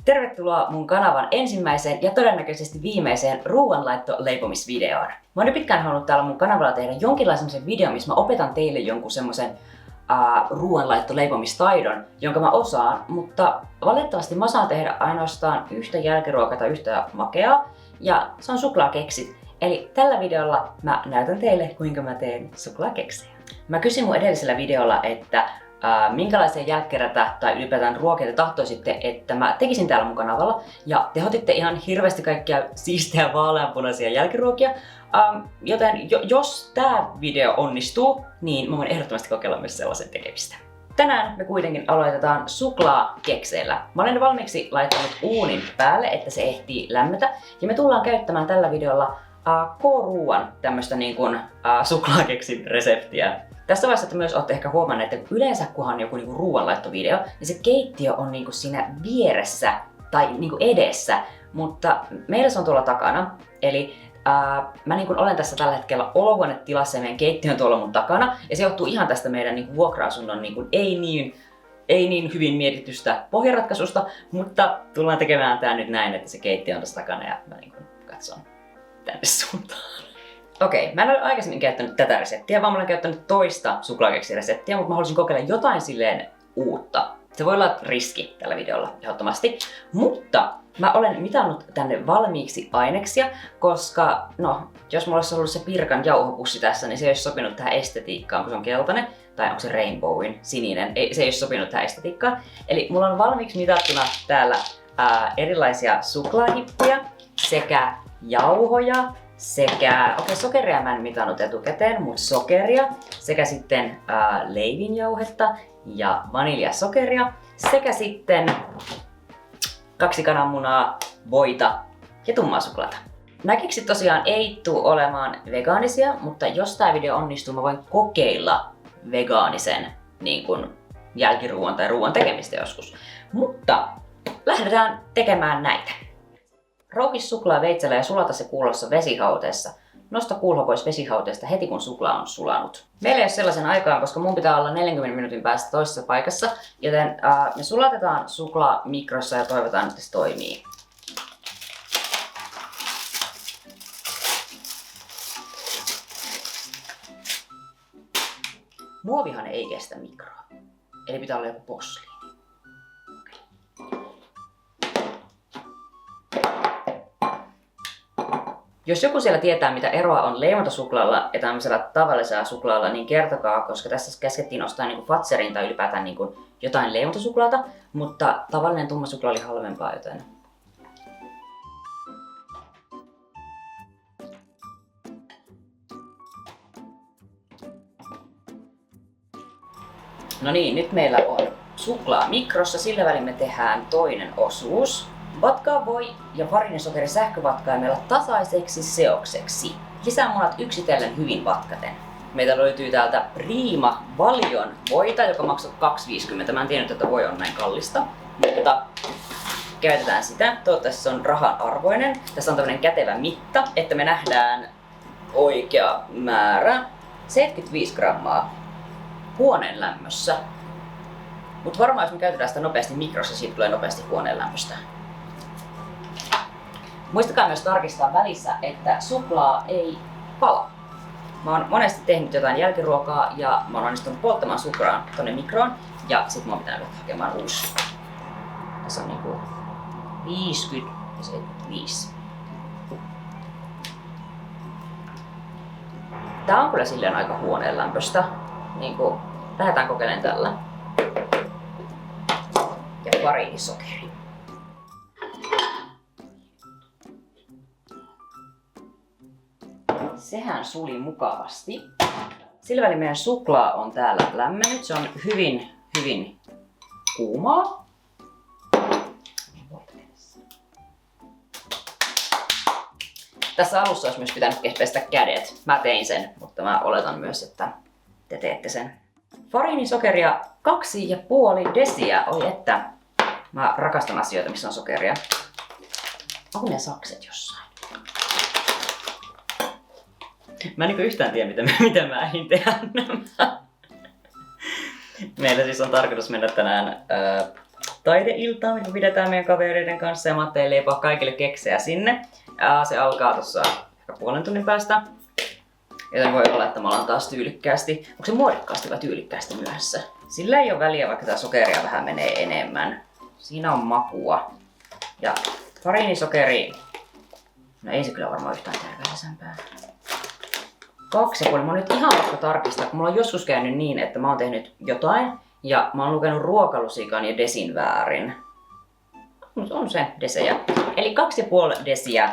Tervetuloa mun kanavan ensimmäiseen ja todennäköisesti viimeiseen ruoanlaitto-leipomisvideoon. Mä oon jo pitkään halunnut täällä mun kanavalla tehdä jonkinlaisen videon, missä mä opetan teille jonkun semmosen ruoanlaitto-leipomistaidon, jonka mä osaan, mutta valitettavasti mä osaan tehdä ainoastaan yhtä jälkiruokaa tai yhtä makeaa, ja se on suklaakeksit. Eli tällä videolla mä näytän teille, kuinka mä teen suklaakeksejä. Mä kysyin mun edellisellä videolla, että minkälaisia jälkkäreitä tai ylipäätään ruokia te tahtoisitte, että mä tekisin täällä mun kanavalla. Ja te otitte ihan hirveästi kaikkia siistejä vaaleanpunaisia jälkiruokia. Joten jos tää video onnistuu, niin mä voin ehdottomasti kokeilla myös sellaisen tekemistä. Tänään me kuitenkin aloitetaan suklaakekseillä. Mä olen valmiiksi laittanut uunin päälle, että se ehtii lämmetä. Ja me tullaan käyttämään tällä videolla K-ruuan tämmöstä niin kuin suklaakeksin reseptiä. Tässä vaiheessa te myös olette ehkä huomanneet, että yleensä kunhan on joku niinku ruoanlaittovideo, niin se keittiö on niinku siinä vieressä tai niinku edessä, mutta meillä se on tuolla takana. Eli mä niinku olen tässä tällä hetkellä olohuonetilassa ja meidän keittiö on tuolla mun takana. Ja se johtuu ihan tästä meidän niinku vuokra-asunnon niinku ei niin hyvin mietitystä pohjaratkaisusta, mutta tullaan tekemään tää nyt näin, että se keittiö on tässä takana ja mä niinku katson tänne suuntaan. Okei, mä en ole aikaisemmin käyttänyt tätä reseptiä, vaan mä olen käyttänyt toista suklaakeksireseptiä, mutta mä haluaisin kokeilla jotain silleen uutta. Se voi olla riski tällä videolla ehdottomasti, mutta mä olen mitannut tänne valmiiksi aineksia, koska jos mulla olisi ollut se Pirkan jauhopussi tässä, niin se ei olisi sopinut tähän estetiikkaan, kun se on keltainen, tai onko se Rainbowin sininen, se ei olisi sopinut tähän estetiikkaan. Eli mulla on valmiiksi mitattuna täällä erilaisia suklaahippuja sekä jauhoja, sokeria mä en mitannut etukäteen, mutta sokeria, sekä sitten leivinjauhetta ja vaniljasokeria, sekä sitten 2 kananmunaa, voita ja tummaa suklaata. Nämä keksit tosiaan ei tule olemaan vegaanisia, mutta jos tämä video onnistuu, mä voin kokeilla vegaanisen niin kuin jälkiruuan tai ruoan tekemistä joskus. Mutta lähdetään tekemään näitä. Rouhi suklaa veitsellä ja sulata se kuulossa vesihauteessa. Nosta kuulho pois vesihauteesta heti kun suklaa on sulanut. Meillä ei ole sellaisen aikaan, koska mun pitää olla 40 minuutin päästä toisessa paikassa, joten me sulatetaan suklaa mikrossa ja toivotaan, että se toimii. Muovihan ei kestä mikroa, eli pitää olla joku posliini. Jos joku siellä tietää, mitä eroa on leimatosuklaalla ja tämmöisellä tavallisella suklaalla, niin kertokaa, koska tässä käskettiin ostaa niinku Fazerin tai ylipäätään niinku jotain leimatosuklaata, mutta tavallinen tumma suklaa oli halvempaa, joten... No niin, nyt meillä on suklaa mikrossa, sillä välin me tehdään toinen osuus. Vatkaa voi ja fariinisokeri sähkövatkaimella tasaiseksi seokseksi. Lisää munat yksitellen hyvin vatkaten. Meitä löytyy täältä Prima Valion voita, joka maksaa 2,50. Mä en tiennyt, että voi on näin kallista, mutta käytetään sitä. Toivottavasti se on rahan arvoinen. Tässä on tämmönen kätevä mitta, että me nähdään oikea määrä. 75 grammaa huoneen lämmössä. Mutta varmaan jos me käytetään sitä nopeasti mikrossa, siitä tulee nopeasti huoneen lämmöstä. Muistakaa myös tarkistaa välissä, että suklaa ei pala. Mä oon monesti tehnyt jotain jälkiruokaa ja mä oon onnistunut polttamaan suklaan tonne mikroon ja sit mä oon pitänyt hakemaan uusi. Tässä on niinku 50 ja 75. Tää on kyllä silleen aika huoneen lämpöstä. Niinku, lähdetään kokeilemaan tällä. Ja fariinisokeri. Sehän suli mukavasti. Sillä välin meidän suklaa on täällä lämmennyt. Se on hyvin kuumaa. Tässä alussa olisi myös pitänyt pestä kädet. Mä tein sen, mutta mä oletan myös, että te teette sen. Fariinisokeria 2,5 desiä. Oi että mä rakastan asioita, missä on sokeria. Onko ne sakset jossain? Mä en yhtään tiedä, mitä mä äin tehdä nämä. Meillä siis on tarkoitus mennä tänään taideiltaa, mitä pidetään meidän kavereiden kanssa. Ja mä ajattelin leipoa kaikille keksejä sinne. Ja se alkaa tuossa puolen tunnin päästä. Joten voi olla, että mä alan taas tyylikkäästi. Onko se muodikkaasti vai tyylikkäästi myöhässä? Sillä ei ole väliä, vaikka tää sokeria vähän menee enemmän. Siinä on makua. Ja fariinisokeri... No ei se kyllä varmaan yhtään tärkeäisempää. 2,5. Mä oon nyt ihan pakko tarkistaa, kun mulla on joskus käynyt niin, että mä oon tehnyt jotain ja mä oon lukenut ruokalusikan ja desin väärin. On se desejä. Eli 2,5 desiä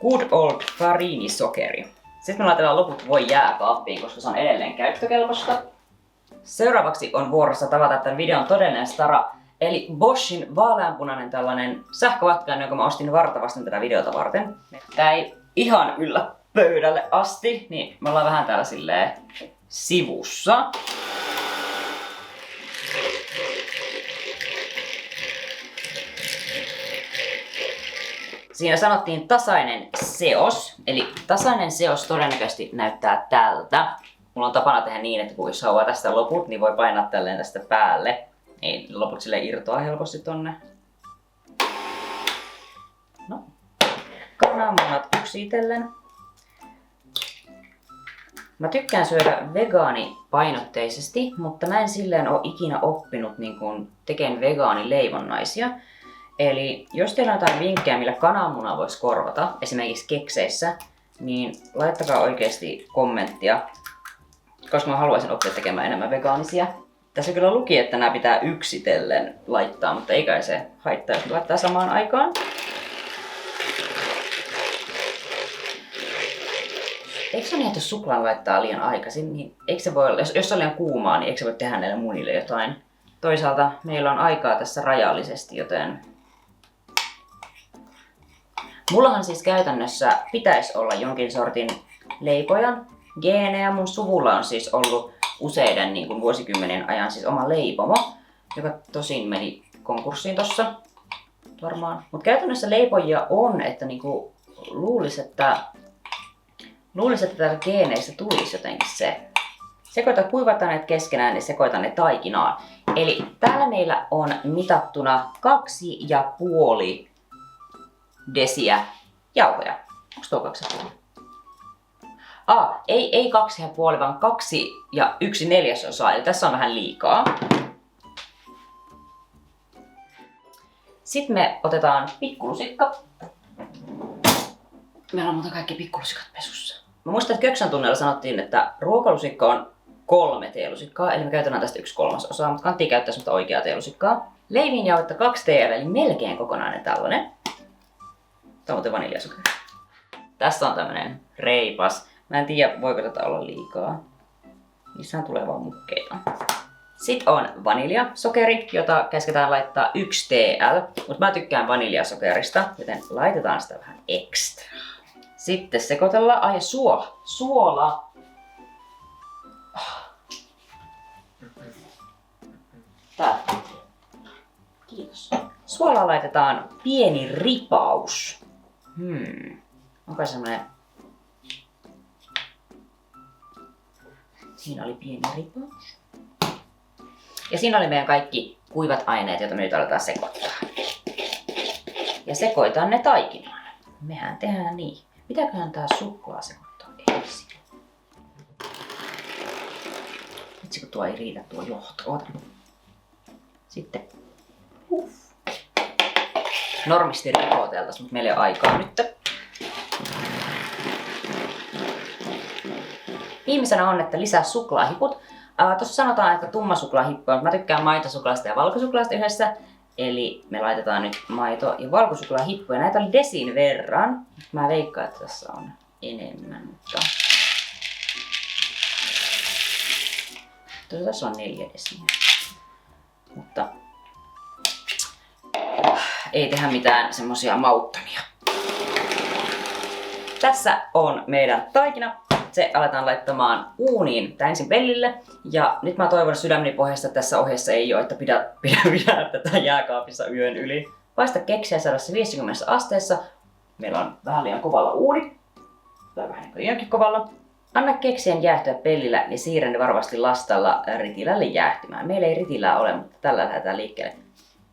good old fariinisokeri. Sitten me laitetaan loput voi jääkaappiin, koska se on edelleen käyttökelpoista. Seuraavaksi on vuorossa tavata tämän videon todellinen stara, eli Boschin vaaleanpunainen tällainen sähkövatkain, jonka mä ostin vartavasti tätä videota varten. Tää ei ihan yllä pöydälle asti, niin me ollaan vähän täällä silleen sivussa. Siinä sanottiin tasainen seos, eli tasainen seos todennäköisesti näyttää tältä. Mulla on tapana tehdä niin, että kun jos haluaa tästä loput, niin voi painaa tälleen tästä päälle. Niin loput sille irtoaa helposti tonne. No, kananmunat yksitellen. Mä tykkään syödä vegaanipainotteisesti, mutta mä en silleen ole ikinä oppinut niin kun tekemään vegaanileivonnaisia. Eli jos teillä on jotain vinkkejä, millä kananmuna voisi korvata, esimerkiksi kekseissä, niin laittakaa oikeasti kommenttia, koska mä haluaisin oppia tekemään enemmän vegaanisia. Tässä kyllä luki, että nämä pitää yksitellen laittaa, mutta ei kai se haittaa, jos laittaa samaan aikaan. Eikö se ole niin, että jos suklaan laittaa liian aikaisin, niin eikö se voi olla, jos se on liian kuumaa, niin eikö se voi tehdä näille munille jotain? Toisaalta meillä on aikaa tässä rajallisesti, joten... Mullahan siis käytännössä pitäisi olla jonkin sortin leipojan geenejä. Mun suvulla on siis ollut useiden niin kuin vuosikymmenien ajan siis oma leipomo, joka tosin meni konkurssiin tossa varmaan. Mutta käytännössä leipojia on, että niinku luulisi, että täällä geeneissä tulisi jotenkin se. Kuivataan ne keskenään, niin sekoitan ne taikinaan. Eli täällä meillä on mitattuna 2,5 desiä jauhoja. Onko tuo 2,5? Ei 2,5, vaan 2 ja 1/4, eli tässä on vähän liikaa. Sitten me otetaan pikkulusikka. Meillä on muuten kaikki pikkulusikat pesussa. Mä muistan, että Köksän tunnella sanottiin, että ruokalusikka on 3 teelusikkaa, eli me käytetään tästä 1/3, mutta kannattaa käyttää semmoista oikeaa teelusikkaa. Leiviin jauhetta 2 TL, eli melkein kokonainen tällainen. Tämä on muuten vaniljasokeri. Tässä on tämmönen reipas. Mä en tiedä, voiko tätä olla liikaa. Niissähän tulee vaan mukkeita. Sitten on vaniljasokeri, jota käsketään laittaa 1 TL, mutta mä tykkään vaniljasokerista, joten laitetaan sitä vähän ekstra. Sitten sekoitellaan. Suola. Tää. Kiitos. Suolaa laitetaan pieni ripaus. Onko semmonen... Siinä oli pieni ripaus. Ja siinä oli meidän kaikki kuivat aineet, joita me nyt aletaan sekoittaa. Ja sekoitaan ne taikinaan. Mehän tehdään niin. Mitäköhän tää suklaa sekoittaa ensin? Vitsi kun tuo ei riitä tuo johto. Oota. Sitten. Normisti ripoteltais, mutta meillä ei ole aikaa nyt. Viimeisenä on, että lisää suklaahiput. Tuossa sanotaan, että tumma suklaahippu on. Mä tykkään maitosuklaasta ja valkosuklaasta yhdessä. Eli me laitetaan nyt maito- ja valkosuklaahippuja. Näitä oli desin verran. Mä veikkaan, että tässä on enemmän, mutta... Tässä on 4 desiä. Mutta... Ei tehdä mitään semmosia mauttomia. Tässä on meidän taikina. Se aletaan laittamaan uuniin tää ensin pellille. Ja nyt mä toivon sydämeni pohjasta, että tässä ohjeessa ei ole, että pidä tätä jääkaapissa yön yli. Paista keksiä 150 asteessa. Meillä on vähän liian kovalla uuni. Tai vähän liiankin kovalla. Anna keksien jäähtyä pellillä, niin siirrä ne varovasti lastalla ritilälle jäähtymään. Meillä ei ritilää ole, mutta tällä lähdetään liikkeelle.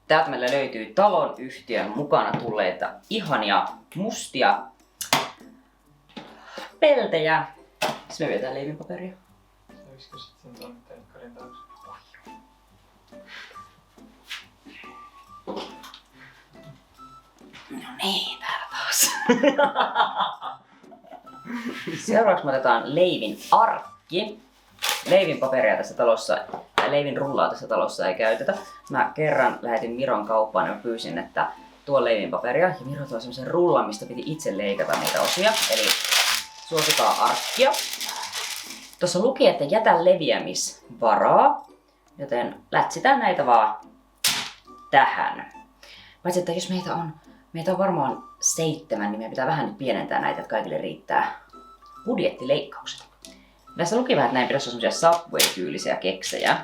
Täältä meillä löytyy talonyhtiön mukana tulleita ihania mustia peltejä. Sitten me vietään leivinpaperia. Olisiko sitten tuonne telkkarin taakse? No niin, täällä taas. Seuraavaksi me otetaan leivin arkki. Leivinpaperia tässä talossa, tai leivin rullaa tässä talossa ei käytetä. Mä kerran lähetin Miron kauppaan ja mä pyysin, että tuo leivinpaperia. Ja Miro tuo semmosen rullan, mistä piti itse leikata niitä osia. Eli suosikaa arkkia. Tuossa luki, että jätä leviämisvaraa. Joten lätsitään näitä vaan tähän. Paitsi, että jos meitä on varmaan 7, niin meidän pitää vähän nyt pienentää näitä, että kaikille riittää budjettileikkaukset. Tässä luki vähän, että näin pitäisi olla semmosia Subway-tyylisiä keksejä,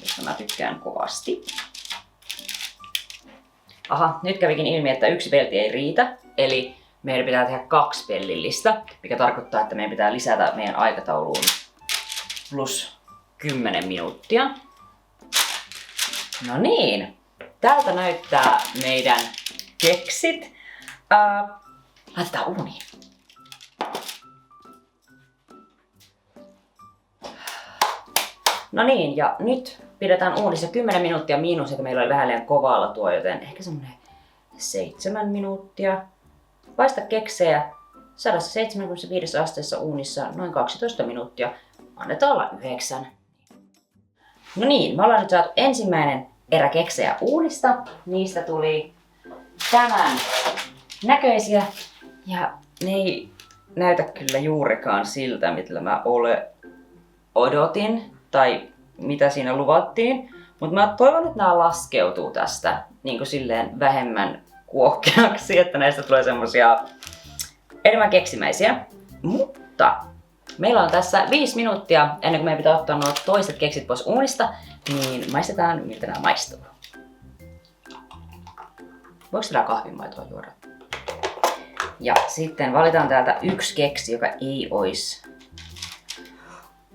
joista mä tykkään kovasti. Aha, nyt kävikin ilmi, että yksi pelti ei riitä, eli meidän pitää tehdä 2 pellillistä, mikä tarkoittaa, että meidän pitää lisätä meidän aikatauluun plus 10 minuuttia. No niin, täältä näyttää meidän keksit. Laitetaan uuniin. No niin, ja nyt pidetään uunissa 10 minuuttia miinus, että meillä oli vähän liian kovalla tuo, joten ehkä semmonen 7 minuuttia. Paista keksejä 175 asteessa uunissa noin 12 minuuttia. Annetaan olla 9. No niin, me ollaan nyt saatu ensimmäinen erä keksejä uunista. Niistä tuli tämän näköisiä ja ne ei näytä kyllä juurikaan siltä, mitä mä odotin tai mitä siinä luvattiin. Mutta mä toivon, että nämä laskeutuu tästä niin kuin silleen vähemmän kuohkeaksi, että näistä tulee semmosia enemmän keksimäisiä. Mutta meillä on tässä 5 minuuttia ennen kuin meidän pitää ottaa nuo toiset keksit pois uunista, niin maistetaan miltä nämä maistuu. Voiko tällä kahvimaitoa juoda? Ja sitten valitaan täältä yksi keksi, joka ei ois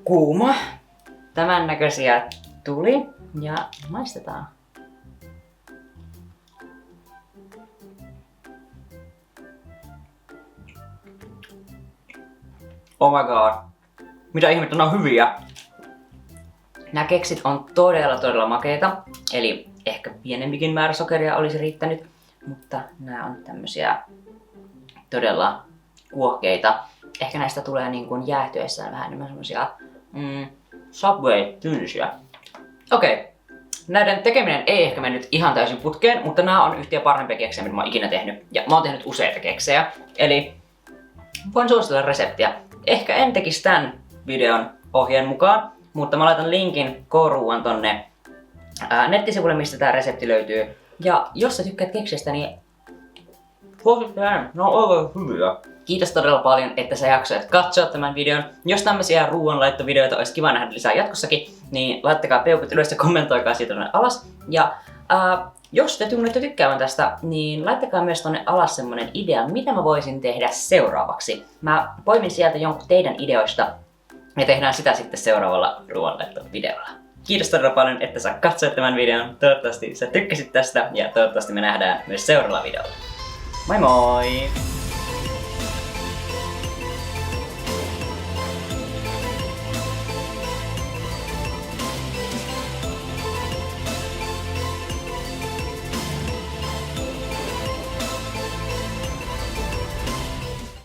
kuuma. Tämän näköisiä tuli ja maistetaan. Oh my god. Mitä ihmettä, ne on hyviä. Nämä keksit on todella makeita. Eli ehkä pienempikin määrä sokeria olisi riittänyt. Mutta nämä on tämmösiä todella kuohkeita. Ehkä näistä tulee niin kuin jäähtyessään vähän enemmän semmosia Subway-tyylisiä. Okei. Näiden tekeminen ei ehkä mennyt ihan täysin putkeen, mutta nämä on yhtiä parhaimpia keksejä, mitä mä oon ikinä tehnyt. Ja mä oon tehnyt useita keksejä. Eli voin suositella reseptiä. Ehkä en tekisi tämän videon ohjeen mukaan, mutta mä laitan linkin K-ruuan tonne nettisivulle, mistä tää resepti löytyy. Ja jos sä tykkäät keksistä, niin suosittelen, ne on oikein hyviä. Kiitos todella paljon, että sä jaksoit katsoa tämän videon. Jos tämmösiä ruoanlaittovideoita olisi kiva nähdä lisää jatkossakin, niin laittakaa peukut ylös ja kommentoikaa siitä tonne alas. Ja jos te tunnette tykkäävän tästä, niin laittakaa myös tonne alas semmonen idea, mitä mä voisin tehdä seuraavaksi. Mä poimin sieltä jonkun teidän ideoista ja tehdään sitä sitten seuraavalla ruoanlaittovideolla. Kiitos todella paljon, että sä katsoit tämän videon. Toivottavasti sä tykkäsit tästä ja toivottavasti me nähdään myös seuraavalla videolla. Moi moi!